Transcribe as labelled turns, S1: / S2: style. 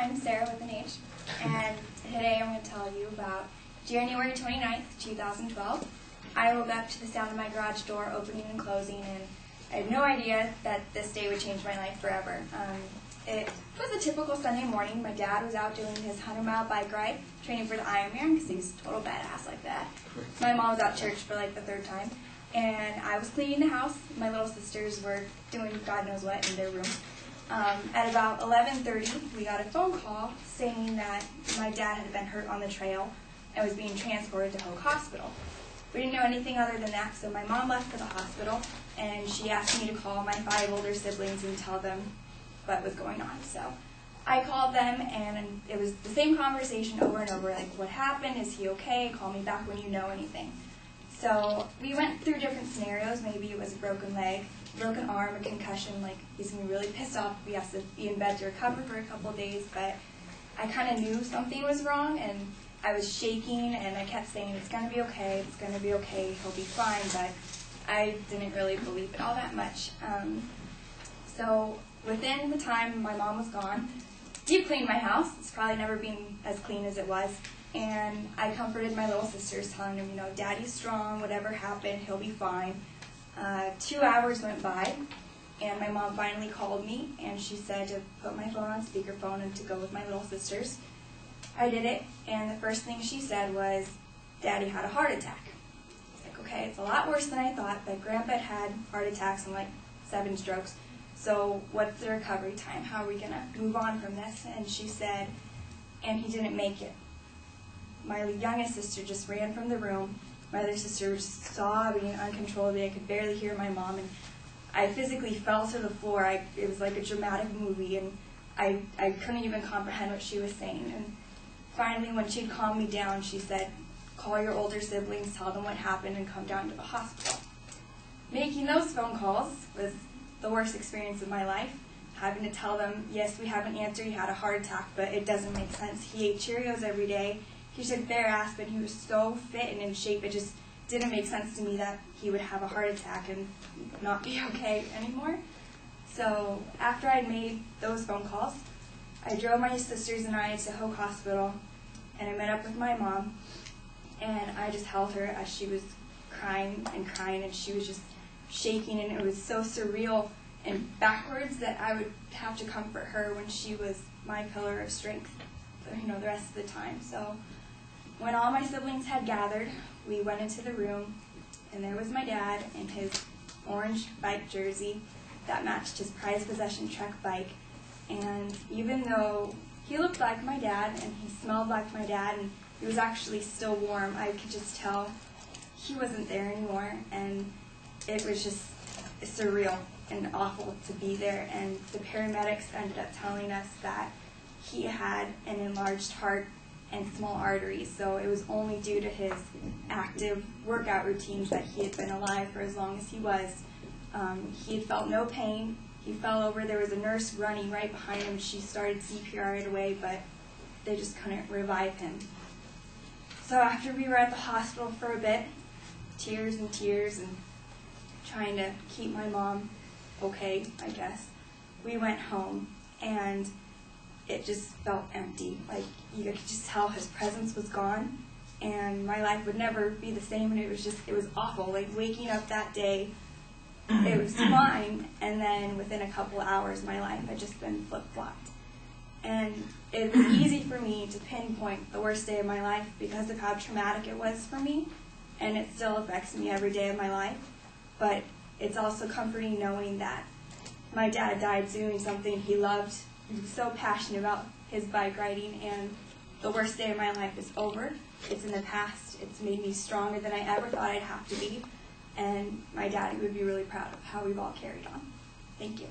S1: I'm Sarah with an H, and today I'm going to tell you about January 29th, 2012. I woke up to the sound of my garage door opening and closing, and I had no idea that this day would change my life forever. It was a typical Sunday morning. My dad was out doing his 100-mile bike ride, training for the Ironman, because he's a total badass like that. My mom was out church for like the third time, and I was cleaning the house. My little sisters were doing God knows what in their room. At about 11:30, we got a phone call saying that my dad had been hurt on the trail and was being transported to Hoag Hospital. We didn't know anything other than that, so my mom left for the hospital, and she asked me to call my 5 older siblings and tell them what was going on. So I called them, and it was the same conversation over and over, like, what happened? Is he okay? Call me back when you know anything. So we went through different scenarios. Maybe it was a broken leg, broken arm, a concussion, like he's going to be really pissed off if he has to be in bed to recover for a couple of days, but I kind of knew something was wrong, and I was shaking, and I kept saying, it's going to be okay, it's going to be okay, he'll be fine, but I didn't really believe it all that much. So within the time my mom was gone, deep cleaned my house. It's probably never been as clean as it was. And I comforted my little sisters, telling them, you know, Daddy's strong, whatever happened, he'll be fine. 2 hours went by, and my mom finally called me, and she said to put my phone on speakerphone and to go with my little sisters. I did it, and the first thing she said was, Daddy had a heart attack. I was like, okay, it's a lot worse than I thought, but Grandpa had heart attacks and like 7 strokes. So what's the recovery time? How are we going to move on from this? And she said, and he didn't make it. My youngest sister just ran from the room. My other sister was sobbing uncontrollably. I could barely hear my mom, and I physically fell to the floor. It was like a dramatic movie, and I couldn't even comprehend what she was saying. And finally, when she'd calmed me down, she said, call your older siblings, tell them what happened, and come down to the hospital. Making those phone calls was the worst experience of my life. Having to tell them, yes, we have an answer, he had a heart attack, but it doesn't make sense. He ate Cheerios every day. He should bare ass, but he was so fit and in shape, it just didn't make sense to me that he would have a heart attack and not be okay anymore. So after I'd made those phone calls, I drove my sisters and I to Hoag Hospital, and I met up with my mom, and I just held her as she was crying, and she was just shaking, and it was so surreal and backwards that I would have to comfort her when she was my pillar of strength, you know, the rest of the time. So when all my siblings had gathered, we went into the room, and there was my dad in his orange bike jersey that matched his prized possession Trek bike. And even though he looked like my dad and he smelled like my dad and he was actually still warm, I could just tell he wasn't there anymore, and it was just surreal and awful to be there. And the paramedics ended up telling us that he had an enlarged heart and small arteries, so it was only due to his active workout routines that he had been alive for as long as he was. He had felt no pain. He fell over. There was a nurse running right behind him. She started CPR right away, but they just couldn't revive him. So after we were at the hospital for a bit, tears and trying to keep my mom okay, I guess, we went home, and it just felt empty. Like, you could just tell his presence was gone, and my life would never be the same, and it was awful. Like, waking up that day, it was fine, and then within a couple hours, my life had just been flip-flopped. And it was easy for me to pinpoint the worst day of my life because of how traumatic it was for me, and it still affects me every day of my life. But it's also comforting knowing that my dad died doing something he loved. He was so passionate about his bike riding, and the worst day of my life is over. It's in the past. It's made me stronger than I ever thought I'd have to be, and my daddy would be really proud of how we've all carried on. Thank you.